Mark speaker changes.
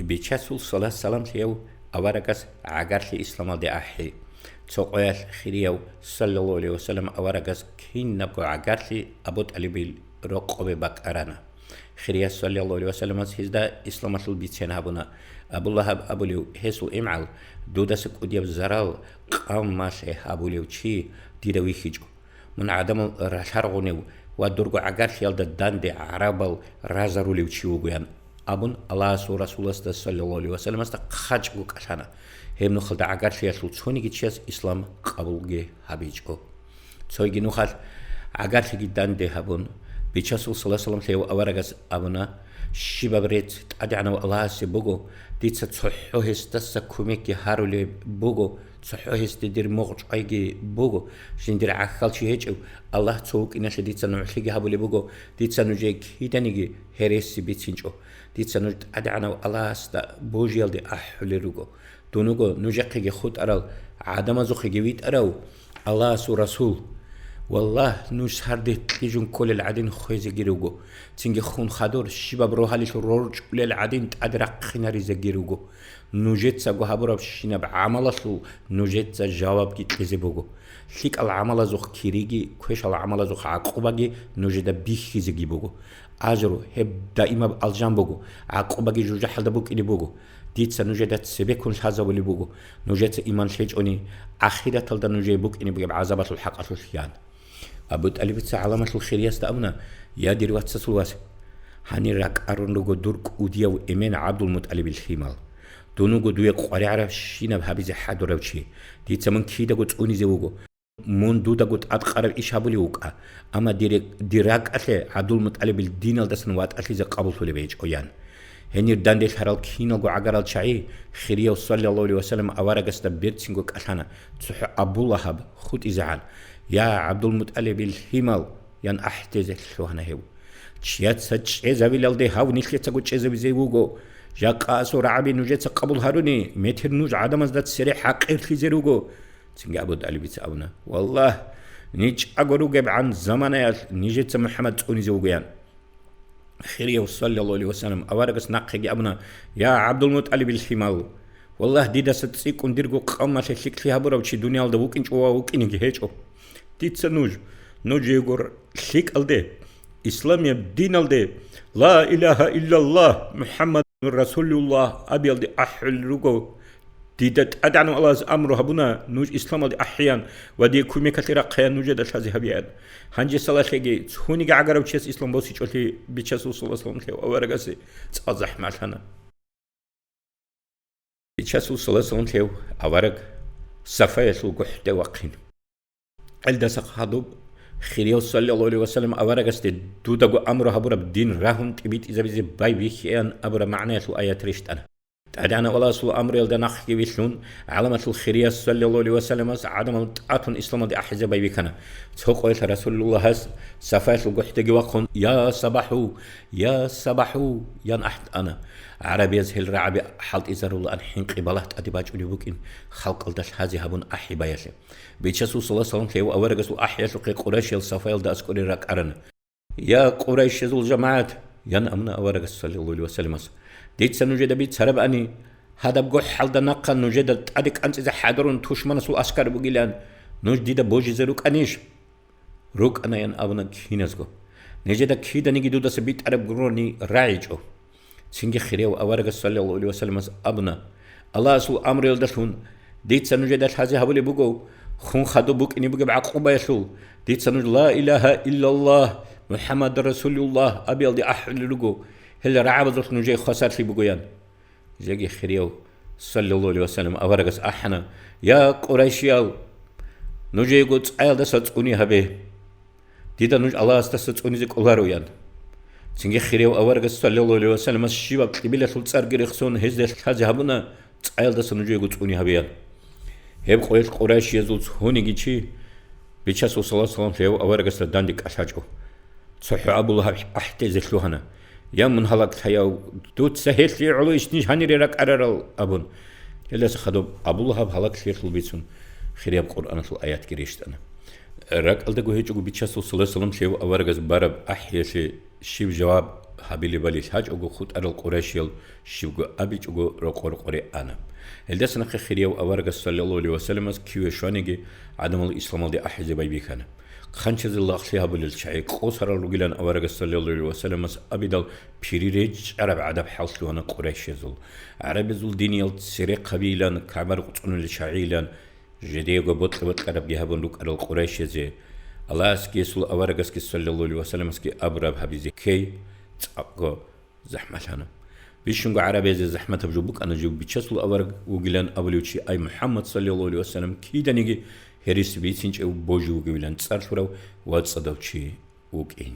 Speaker 1: بيتشاسول صلاة سلام تيو أورقس عقارتي إسلام دي أحي تقويل خيريو صلى الله عليه وسلم أورقس كين نبقى عقارتي أبوت علي بالرقب بك أرانا خيريا صلى الله عليه وسلم هزدا إسلام البيتين هبنا أبو الله أبو ليو هسو إمعل دودسك أديب زرال قام ماشي أبو ليو تشي ديروي خيجو من عدم رشارغونيو ودرغو عقارتي يلد داندي عربال رازارو ليو تشيو بيان أبون الله سورة رسول صلى الله عليه وسلم است خاجو كشانا هم نخل دا عقار شيء توني كيشيس إسلام قبول جه هبيجو تسوي نخل عقار شيء جدًا ده هبون بيشاسول صلى الله عليه وسلم ثيو أورجس أبونا شبابريت أدعنا الله سبوجو ديت تصحوه استس كوميك هارولي بوجو تصحوه استدير مغج أيجي بوجو شندير عخال شيء هيج الله توك إنش ديت سنوحيجي هبولي بوجو ديت سنوجيك هيدانيجي هريس بيتشينجو ديت سنوج أدعنا الله است بوجيال دي أحولي روجو دونوجو نوجيكي خود أرال عدم زخيجي ويت أراو الله سو رسول والله نوش هردت تيجون كل العدين خويزة جيروجو تيجي خون خدور شباب روحاليش رورج كل العدين تدرق خناري زجيروجو نوجت سجوا هبرب شينا بعملشلو نوجت جواب كي تزبوجو ليك العمل زخ كيريجي كويش العمل زخ عقوبة نوجد بيخي زجيبوجو أجرو هب دائما بالجنبوجو عقوبة جوجا حد بوك إني بوجو ديت سنوجدت سبيكون هذا ولي بوجو نوجت إيمان شيء أني أخيرا تلدا نوجي بوك إني بوجب عذابة الحق الخيان أبوت ألفت علامة الخير يستأمنا يا دير واتسسواس هني راك أرون لوجو دورك وديا وإيمان عبد المطلب الخيمال دونوجو دويق قاري عرف شينا بهابيز حد وروشي ديت سمن كيدا قط أوني زوجو من دودا قط أتقرب إيش هبولي وقع أما ديراك أتى عبد المطلب الدين الدسنوات أتى زي قبول في البيج أيان هني داندش هرال كينو جو عقرال شعي خيريا صلى الله عليه وسلم أورق استبيت سينجو كأثنا تصح أبو لهب خد إزعال يا عبد المطلب الهمال ين أحتز شو هنا هو تشيات سج إزابيل الده هاو نخلت تقول إزابي زي وجو جاك أسور عبي نوجت قبول هاروني متر نوج عدم أزداد سريع حقير في زيروجو سينج أبو دالي بيتسأونا والله نيج أقولو جب عن زمان نيجت محمد توني زوجيان خيريا صلى الله عليه وسلم أورقس نقي أبنا يا عبد المطلب الحمال والله ديدا ستسيك ونديرجو قامة شيك فيها بروتشي دنيا الدا وكين جوا وكين جهيجو ديت سنوج نوج يقول شيك الده إسلام دين الده لا إله إلا الله محمد رسول الله أبي الده أحل رجو ديدا أدعنا الله أمره هبنا نوج إسلام الده أحيان ودي كومي كثير قيان نوجد هذه هبيان هنجي صلاة شيء هوني قاعد وشيس إسلام بوسي شلتي بيتشاس صلى الله عليه وسلم أورقاسي تصازح معنا بيتشاس صلى الله عليه وسلم أورق سفاية الجحد وقين الدسق هذوب خيريو صلى الله عليه وسلم أورقاس دودا أمره هبرا بدين راهم تبيت إذا بيزي باي بيخيان أبرا معناه الآيات ريشتنا تعدانا والله سو أمر يلدا نحكي بيشون علامة الخيرية صلى الله عليه وسلم عدم تعاطن إسلام دي أحزة بيبكنا تقول رسول الله سفاش وقحت جواقون يا صباحو يا صباحو يا أحد أنا عربي يزهل رعبي حالت إزار الله أنحين قبلات أدباج أوليبوكين خلق الدش هذه هبون أحي بياسي بيتشسو صلى الله عليه وسلم تيو أورغسو أحيا سوقي قريش يلصفايل دا أسكوري راك أرن يا قريش يزو الجماعات ين أمنا أورغس صلى الله عليه وسلم ديت سنوجد بيت سرب أني هذا بقول حال دناقا نوجد أديك أنت إذا حضرون توش منسو أسكار بقولان نوج ديدا بوجي زروك أنيش روك أنا ين أبنا كينزغو نجد كيدا نيجي دودا سبيت عرب قروني رايجو سنجي خيريو أورغ صلى الله عليه وسلم أبنا الله سو أمر يلدشون ديت سنوجد هذه هبولي بقو خون خدو بوك إني بقى بعقوبة يشول ديت سنوج لا إله إلا الله محمد رسول الله أبي الدي أحل لقو هل رعب ذلك نجي خسر في بقويان زي خيريو صلى الله عليه وسلم أورغس أحنا يا قريشيال نجي قد عيال دستوني هبه ديدا نج الله استستوني زي كلارويان سنجي خيريو أورغس صلى الله عليه وسلم الشباب قبيلة سلطار غريخسون هزد هذه هبنا عيال دست نجي قد توني هبيان هب قريش يزول هوني جيشي بيتشاس صلى الله عليه وسلم فيو أورغس دانديك أشاجو صحو أبو الله أحتز شلوهنا يا من هلاك تياو دوت سهل لي علو إشنيش هني رك أرال أبون إلا سخدو أبو الله هلاك شيخ البيتون خيرياب قرآن الآيات كريشت أنا رك ألدقو هيجو بيتشاسو صلى الله عليه وسلم شيء أورجز بارب أحيا شيء جواب هابيلي بالي هاج أجو خود أرل قريشيل شوجو أبيج أجو رقور قري أنا الدس نخ خريو أورج صلى الله عليه وسلم كيو شوانيجي عدم الإسلام دي أحزب بيبيكنا خانشز الله خليها بالشعي قصر الرجلان أورج صلى الله عليه وسلم أبيدال بيريج عرب عدب حصلونا قريشيزل عرب زول دينيل سري قبيلا كعبر قطن الشعيلا جديغو بطل عرب جهبون لوك أرل قريشيزي الله اسكي سول أورج اسكي صلى الله عليه وسلم اسكي أبرب هبيزي كي تأقو زحمة هنا بيشونغ عربي زي زحمة بجوبك أنا جوب بيتشسل أورج وجلان أبليوشي أي محمد صلى الله عليه وسلم كي دنيجي هريس بيتينج أو بوجو وجلان تصرفوا وتصدقوا شيء وكين